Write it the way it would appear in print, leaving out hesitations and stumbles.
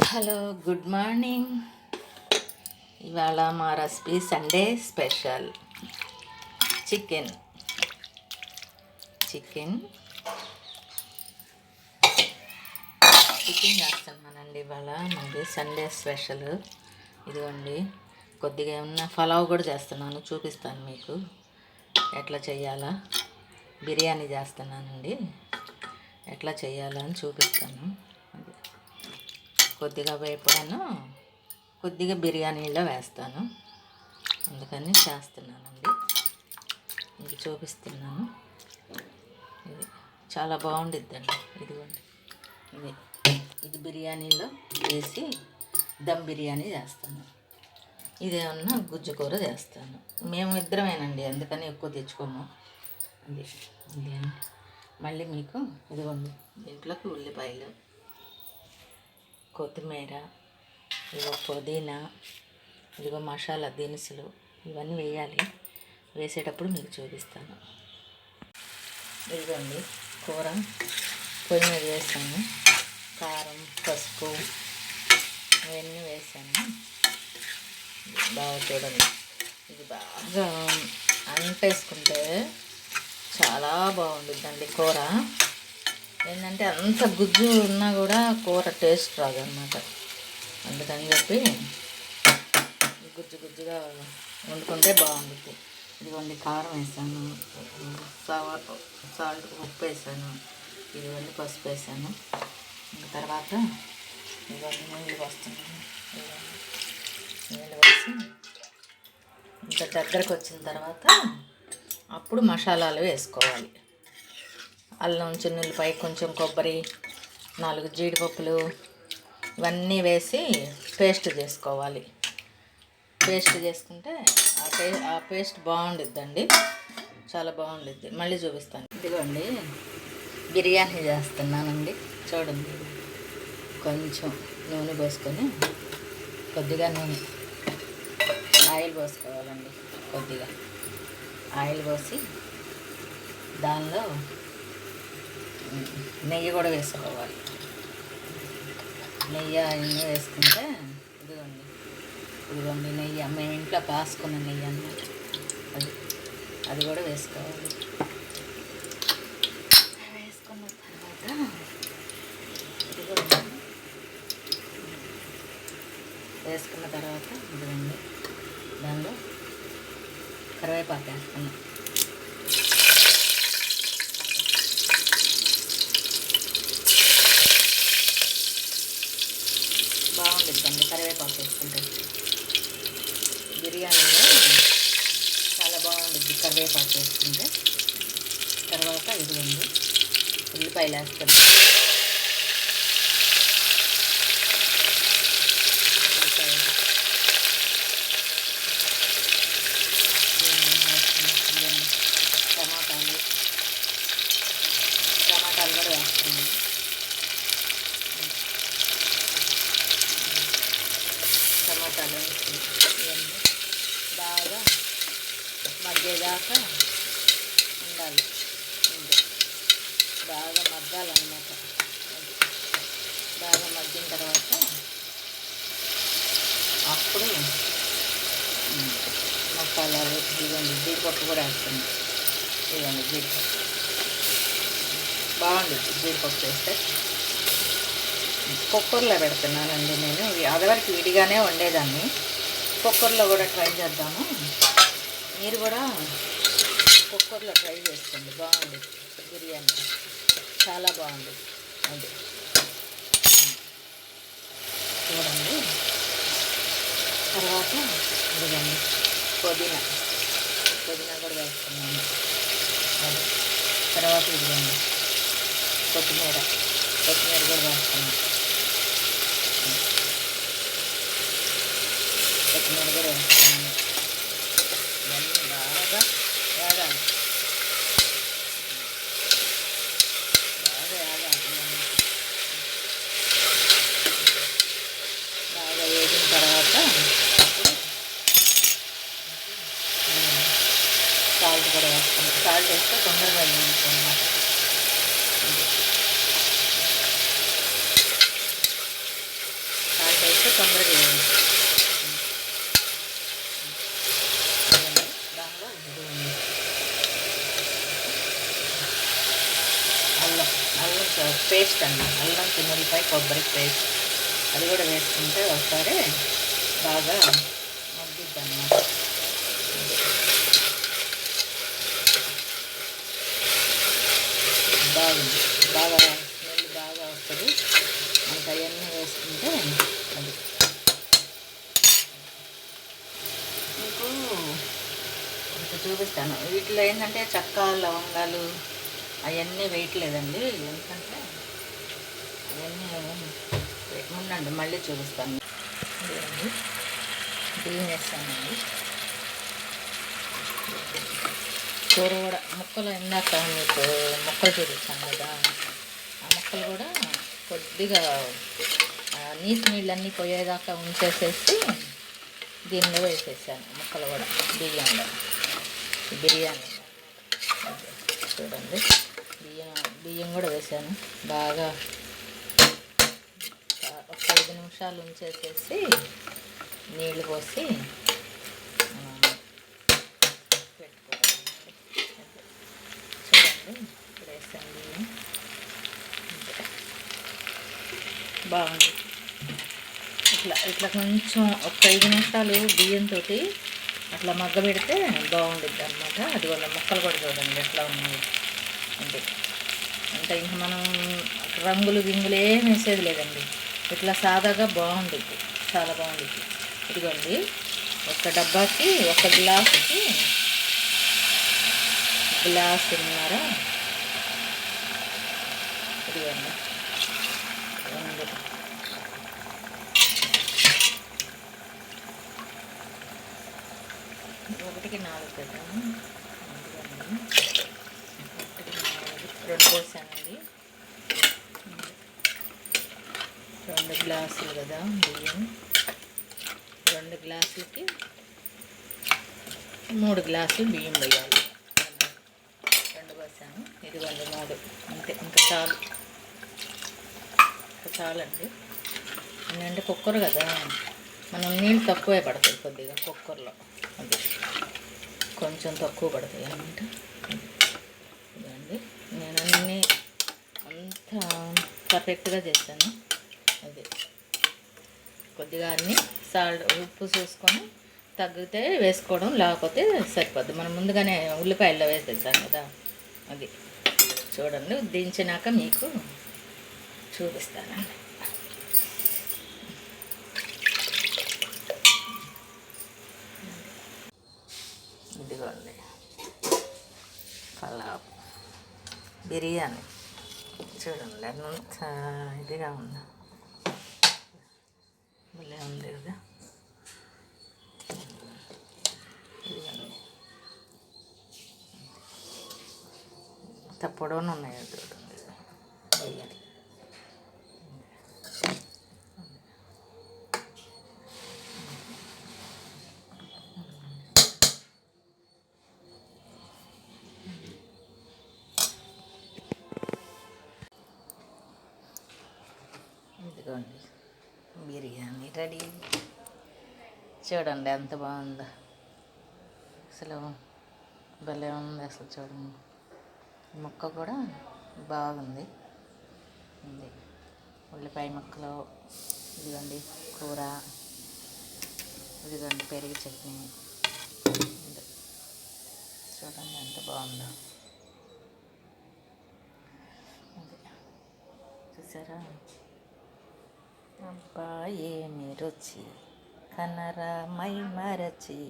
Hello, good morning. ఇవాళ మా recipe Sunday special chicken chicken chicken చేస్తున్నానండి. ఇవాళ మాది సండే స్పెషల్. ఇదిగోండి, కొద్దిగా ఏమన్నా పలావ్ కూడా చేస్తున్నాను, చూపిస్తాను మీకు ఎట్లా చేయాలా. బిర్యానీ చేస్తున్నానండి, ఎట్లా చేయాలా అని చూపిస్తాను. కొద్దిగా వేపడను, కొద్దిగా బిర్యానీలో వేస్తాను, అందుకని చేస్తున్నానండి. ఇది చూపిస్తున్నాను. ఇది చాలా బాగుండిద్దండి. ఇదిగోండి, ఇది ఇది బిర్యానీలో వేసి దమ్ బిర్యానీ చేస్తాను. ఇదేమన్నా గుజ్జు కూర చేస్తాను. మేము ఇద్దరమేనండి, అందుకని ఎక్కువ తెచ్చుకోము. అది ఇది మళ్ళీ మీకు ఇదిగోండి, దీంట్లోకి ఉల్లిపాయలు, కొత్తిమీర, ఇదిగో పుదీనా, ఇదిగో మసాలా దినుసులు ఇవన్నీ వేయాలి. వేసేటప్పుడు మీకు చూపిస్తాను. ఇదిగోండి, కూర పొయ్యి మీద వేసాను. కారం, పసుపు ఇవన్నీ వేసాను. బాగా చూడండి, ఇది బాగా అంటేసుకుంటే చాలా బాగుంటుందండి కూర. ఏంటంటే అంత గుజ్జు ఉన్నా కూడా కూర టేస్ట్ రాదన్నమాట. అందుకని చెప్పి గుజ్జు గుజ్జుగా వండుకుంటే బాగుంటుంది. ఇదిగోండి, కారం వేసాను, సాల్ట్, ఉప్పు వేసాను, ఇదిగోండి పసుపు వేసాను. ఇంకా తర్వాత ఇదిగోండి నీళ్ళు వస్తున్నాను. నీళ్ళు వేసి ఇంత దగ్గరకు వచ్చిన తర్వాత అప్పుడు మసాలాలు వేసుకోవాలి. అల్లం, చిన్నులపై కొంచెం కొబ్బరి, 4 జీడిపప్పులు ఇవన్నీ వేసి పేస్ట్ చేసుకోవాలి. పేస్ట్ చేసుకుంటే ఆ పేస్ట్ బాగుండిద్దండి, చాలా బాగుండిద్ది. మళ్ళీ చూపిస్తాను. ఇదిగోండి, బిర్యానీ చేస్తున్నానండి. చూడండి, కొంచెం నూనె పోసుకొని, కొద్దిగా నూనె, ఆయిల్ పోసుకోవాలండి. కొద్దిగా ఆయిల్ పోసి దానిలో నెయ్యి కూడా వేసుకోవాలి. నెయ్యి అన్నీ వేసుకుంటే ఇదిగోండి నెయ్యి మేము ఇంట్లో కాసుకున్న నెయ్యి అన్నమాట. అది కూడా వేసుకోవాలి. వేసుకున్న తర్వాత ఇదిగోండి, వేసుకున్న తర్వాత ఇదిగోండి దానిలో కరివేపాకు వేసుకున్నాం. బాగుంటుందండి కరివేపాకు వేసుకుంటే. బిర్యానీలో చాలా బాగుంటుంది కరివేపాకు వేసుకుంటే. తర్వాత ఇదిగోండి ఉల్లిపాయలు వేస్తాను. టమాటాలు కూడా వేస్తున్నాను. టమాటాలు వేసి బాగా మగ్గేదాకా ఉండాలి. బాగా మగ్గాలన్నమాట. బాగా మగ్గిన తర్వాత అప్పుడు మసాలాలు, ఇదిగోండి జీడిపప్పు కూడా వేస్తుంది. ఇదిగోండి జీడిపప్పు బాగుంటుంది. జీడిపప్పు వేస్తే కుక్కర్లో పెడుతున్నానండి నేను. అదివరకు విడిగానే వండేదాన్ని, కుక్కర్లో కూడా ట్రై చేద్దాము. మీరు కూడా కుక్కర్లో ట్రై చేసుకోండి, బాగుంటుంది బిర్యానీ, చాలా బాగుంటుంది. అది చూడండి. తర్వాత ఇదిగోండి పుదీనా కూడా వేస్తున్నాను. అది తర్వాత ఇదిగోండి కొత్తిమీర కూడా వేస్తున్నాను. కొత్తిమీర కూడా వేస్తున్నాను. ఇవన్నీ బాగా వేగాలి. బాగా వేగిన తర్వాత అప్పుడు సాల్ట్ కూడా వేస్తాను. సాల్ట్ వేస్తే తొందరగా వేయించుకోండి అన్నమాట. తొందరగా వేయండి. దానిలో అల్లం అల్లం పేస్ట్ అన్నమాట, అల్లం చిన్నపాయ కొబ్బరి పేస్ట్ అది కూడా వేసుకుంటే ఒకసారి బాగా మగ్గిద్ది అన్నమాట. బాగుంది, బాగా స్మెల్ బాగా వస్తుంది మనకు. అవన్నీ వేసుకుంటే అది మీకు ఒకటి చూపిస్తాను. వీటిలో ఏంటంటే చెక్క లవంగాలు అవన్నీ వేయట్లేదండి, ఎందుకంటే అవన్నీ ఉండండి మళ్ళీ చూపిస్తాను. బియ్యం వేస్తానండి. కూర కూడా ముక్కలు ఇందాక మీకు ముక్కలు చూపించాను కదా, ఆ ముక్కలు కూడా కొద్దిగా నీళ్ళన్నీ పోయేదాకా ఉంచేసేసి దీనిలో వేసేసాను ముక్కలు కూడా బిర్యానీలో. బిర్యానీ చూడండి, బియ్యం కూడా వేసాను. బాగా ఒక 5 నిమిషాలు ఉంచేసేసి నీళ్ళు పోసి పెట్టుకోవాలి. చూడండి ఇప్పుడు వేసాను బియ్యం. బాగుంది. ఇట్లా కొంచెం ఒక 5 నిమిషాలు బియ్యంతో అట్లా మగ్గబెడితే బాగుంటుంది అన్నమాట. అది వల్ల ముక్కలు కూడా చూడండి ఎట్లా ఉన్నాయి అంటే. అంటే ఇంక మనం రంగులు గింగులు ఏం వేసేది లేదండి, ఇట్లా సాదాగా బాగుంటుంది, చాలా బాగుంటుంది. ఇదిగోండి ఒక డబ్బాకి ఒక గ్లాసుకి గ్లాసున్నర, ఇదిగోండి 2 1కి 4 పెట్టాను. 2 పోసానండి. 2 గ్లాసులు కదా బియ్యం, 2 గ్లాసులకి 3 గ్లాసులు బియ్యం వేయాలి. 2 పోసాను. ఇదిగోండి 3, అంతే. ఇంకా చాలండి. ఎందుకంటే కుక్కర్ కదా, మనం నీళ్ళు తక్కువే పడతాయి కొద్దిగా కుక్కర్లో, అది కొంచెం తక్కువ పడతాయి అన్నమాట. ఇదండి నేను అన్నీ అంత పర్ఫెక్ట్గా చేస్తాను. అది కొద్దిగా అన్నీ ఉప్పు చూసుకొని తగ్గితే వేసుకోవడం, లేకపోతే సరిపోద్ది. మనం ముందుగానే ఉల్లిపాయల్లో వేసేసాం కదా, అది చూడండి. దించినాక మీకు చూపిస్తానండి. ఇదిగోండి పలావ్ బిర్యానీ చూడండి ఎంత ఇదిగా ఉందా, భలే ఉంది కదా. ఇదిగోండి ఎంత పొడవున ఉన్నాయో చూడండి బిర్యానీ. ఇదిగోండి బిర్యానీ రెడీ. చూడండి ఎంత బాగుందో, అసలు భలే ఉంది. అసలు చూడండి ముక్క కూడా బాగుంది. ఉల్లిపాయ ముక్కలు, ఇదిగోండి కూర, ఇదిగోండి పెరుగు చట్నీ, చూడండి ఎంత బాగుందో. చూసారా, అబ్బా ఏమి రుచి కనరా మై మరచి.